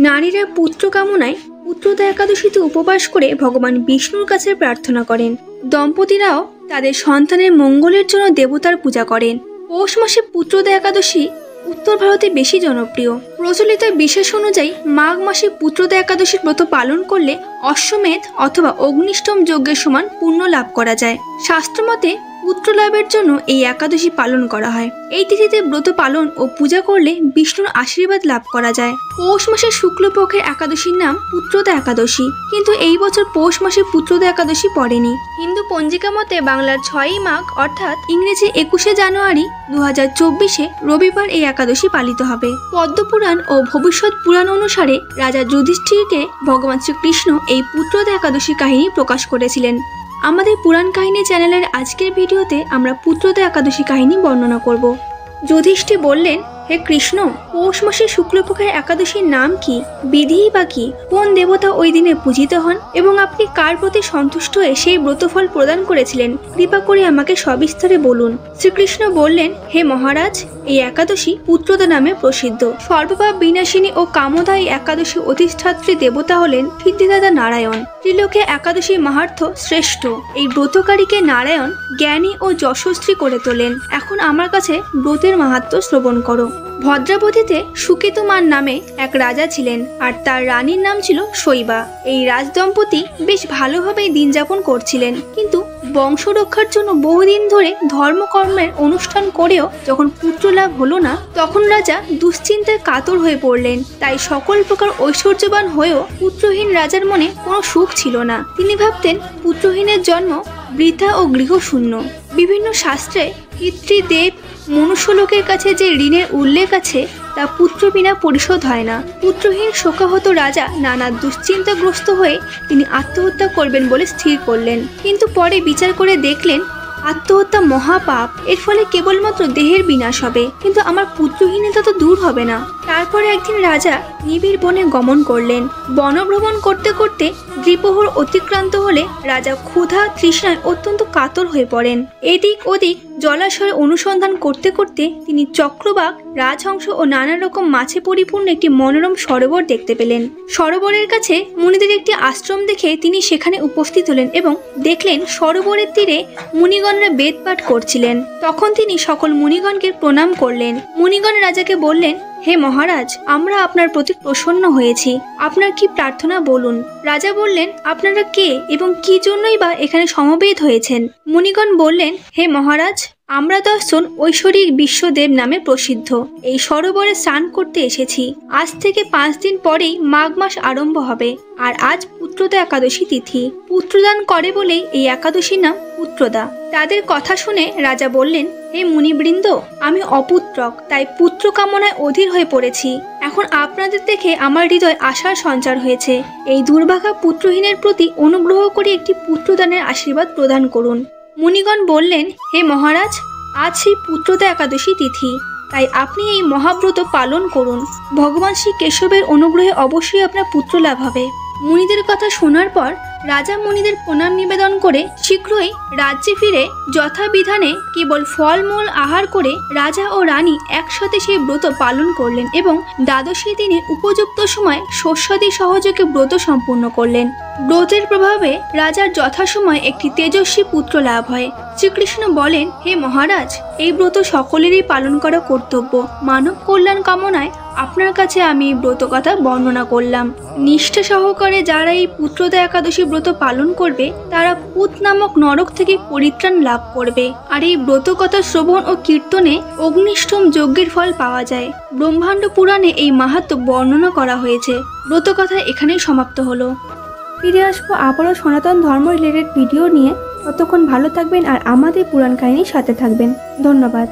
নারীরা পুত্র কামনায় পুত্রদা একাদশীতে উপবাস করে ভগবান বিষ্ণুর কাছে প্রার্থনা করেন। দম্পতিরাও তাদের সন্তানের মঙ্গলের জন্য দেবতার পূজা করেন। পৌষ মাসে পুত্রদা একাদশী উত্তর ভারতে বেশি জনপ্রিয়। প্রচলিত বিশেষ অনুযায়ী মাঘ মাসে পুত্রদা একাদশীর ব্রত পালন করলে অশ্বমেধ অথবা অগ্নিষ্টম যজ্ঞের সমান পুণ্য লাভ করা যায়। শাস্ত্রমতে পুত্র লাভের জন্য এই একাদশী পালন করা হয়। এই তিথিতে ব্রত পালন ও পূজা করলে বিষ্ণুর আশীর্বাদ লাভ করা যায়। পৌষ মাসের শুক্লপক্ষের একাদশীর নাম পুত্রদা একাদশী, কিন্তু এই বছর পৌষ মাসে পুত্রদা একাদশী পড়েনি। হিন্দু পঞ্জিকা মতে বাংলার 6ই মাঘ অর্থাৎ ইংরেজি 21শে জানুয়ারি 2024 রবিবার এই একাদশী পালিত হবে। পদ্মপুরাণ ও ভবিষ্যৎ পুরাণ অনুসারে রাজা যুধিষ্ঠিরকে ভগবান শ্রীকৃষ্ণ এই পুত্রদা একাদশী কাহিনী প্রকাশ করেছিলেন। আমাদের পুরাণ কাহিনী চ্যানেলের আজকের ভিডিওতে আমরা পুত্রদা একাদশী কাহিনী বর্ণনা করব। যুধিষ্ঠির বললেন, হে কৃষ্ণ, পৌষ মাসের শুক্লপক্ষের একাদশীর নাম কি, বিধিই বা কি, কোন দেবতা ওই দিনে পূজিত হন এবং আপনি কার প্রতি সন্তুষ্ট হয়ে সেই ব্রতফল প্রদান করেছিলেন, কৃপা করে আমাকে সবিস্তারে বলুন। শ্রীকৃষ্ণ বললেন, হে মহারাজ, এই একাদশী পুত্রদা নামে প্রসিদ্ধ। সর্বপাপ বিনাশিনী ও কামদায়ী একাদশী অধিষ্ঠাত্রী দেবতা হলেন সিদ্ধিদাতা নারায়ণ। ত্রিলোকে একাদশী মাহাত্ম্য শ্রেষ্ঠ। এই ব্রতকারীকে নারায়ণ জ্ঞানী ও যশস্বী করে তোলেন। এখন আমার কাছে ব্রতের মাহাত্ম্য শ্রবণ করো। ভদ্রাবতীতে সুকেতুমান নামে এক রাজা ছিলেন আর তার রানীর নাম ছিল শৈবা। এই রাজদম্পতি বেশ ভালোভাবেই দিন যাপন করছিলেন, কিন্তু বংশ রক্ষার জন্য বহুদিন ধরে ধর্মকর্মের অনুষ্ঠান করেও যখন পুত্র লাভ হলো না, তখন রাজা দুশ্চিন্তায় কাতর হয়ে পড়লেন। তাই সকল প্রকার ঐশ্বর্যবান হয়েও পুত্রহীন রাজার মনে কোনো সুখ ছিল না। তিনি ভাবতেন, পুত্রহীনের জন্ম বৃথা ও গৃহশূন্য। বিভিন্ন শাস্ত্রে পিতৃদেব মনুষ্যলোকের কাছে যে ঋণের উল্লেখ আছে তা পুত্র বিনা পরিশোধ হয় না। পুত্রহীন শোকাহত রাজা নানা দুশ্চিন্তাগ্রস্ত হয়ে তিনি আত্মহত্যা করবেন বলে স্থির করলেন, কিন্তু পরে বিচার করে দেখলেন আত্মহত্যা মহাপাপ। এর ফলে কেবলমাত্র দেহের বিনাশ হবে, কিন্তু আমার পুত্রহীনতা তো দূর হবে না। তারপরে একদিন রাজা নিবিড় বনে গমন করলেন। বনভ্রমণ করতে করতে দ্বিপ্রহর অতিক্রান্ত হলে রাজা ক্ষুধা তৃষ্ণায় অত্যন্ত কাতর হয়ে পড়েন। এদিক ওদিক জলাশয়ের অনুসন্ধান করতে করতে তিনি চক্রবাক, রাজহংস ও নানা রকম মাছে পরিপূর্ণ একটি মনোরম সরোবর দেখতে পেলেন। সরোবরের কাছে মুনিদের একটি আশ্রম দেখে তিনি সেখানে উপস্থিত হলেন এবং দেখলেন সরোবরের তীরে মুনিগণরা বেদ পাঠ করছিলেন। তখন তিনি সকল মুনিগণকে প্রণাম করলেন। মুনিগণ রাজাকে বললেন, হে মহারাজ, আমরা আপনার প্রতি প্রসন্ন হয়েছি, আপনার কি প্রার্থনা বলুন। রাজা বললেন, আপনারা কে এবং কি জন্যই বা এখানে সমবেত হয়েছেন। মুনিগণ বললেন, হে মহারাজ, আমরা 10 জন ঐশ্বরিক বিশ্বদেব নামে প্রসিদ্ধ এই সরোবরে স্নান করতে এসেছি। আজ থেকে 5 দিন পরেই মাঘ মাস আরম্ভ হবে, আর আজ পুত্রদা একাদশী তিথি। পুত্রদান করে বলেই এই একাদশীর নাম পুত্রদা। তাদের কথা শুনে রাজা বললেন, হে মুনিবৃন্দ, আমি অপুত্রক, তাই পুত্র কামনায় অধীর হয়ে পড়েছি। এখন আপনাদের দেখে আমার হৃদয় আশার সঞ্চার হয়েছে। এই দুর্ভাগা পুত্রহীনের প্রতি অনুগ্রহ করে একটি পুত্রদানের আশীর্বাদ প্রদান করুন। মুনিগণ বললেন, হে মহারাজ, আজ সেই পুত্রদা একাদশী তিথি, তাই আপনি এই মহাব্রত পালন করুন। ভগবান শ্রী কেশবের অনুগ্রহে অবশ্যই আপনার পুত্র লাভ হবে। মুনিদের কথা শোনার পর রাজা মুনিদের প্রণাম নিবেদন করে শীঘ্রই রাজ্যে ফিরে যথাবিধানে কেবল ফলমূল আহার করে রাজা ও রানী একসাথে সেই ব্রত পালন করলেন এবং দ্বাদশী দিনে উপযুক্ত সময় শস্যাদি সহযোগে ব্রত সম্পূর্ণ করলেন। ব্রতের প্রভাবে রাজার যথাসময় একটি তেজস্বী পুত্র লাভ হয়। শ্রীকৃষ্ণ বলেন, হে মহারাজ, এই ব্রত সকলেরই পালন করা কর্তব্য। মানব কল্যাণ কামনায় আপনার কাছে আমি এই ব্রত কথা বর্ণনা করলাম। নিষ্ঠা সহকারে যারা এই পুত্রদা একাদশী ব্রত পালন করবে তারা পুত নামক নরক থেকে পরিত্রাণ লাভ করবে। আর এই ব্রত কথা শ্রবণ ও কীর্তনে অগ্নিষ্টম যজ্ঞের ফল পাওয়া যায়। ব্রহ্মাণ্ড পুরাণে এই মাহাত্ম্য বর্ণনা করা হয়েছে। ব্রত কথা এখানেই সমাপ্ত হলো। ফিরে আসবো আবারও সনাতন ধর্ম রিলেটেড ভিডিও নিয়ে। ততক্ষণ ভালো থাকবেন আর আমাদের পুরাণ কাহিনীর সাথে থাকবেন। ধন্যবাদ।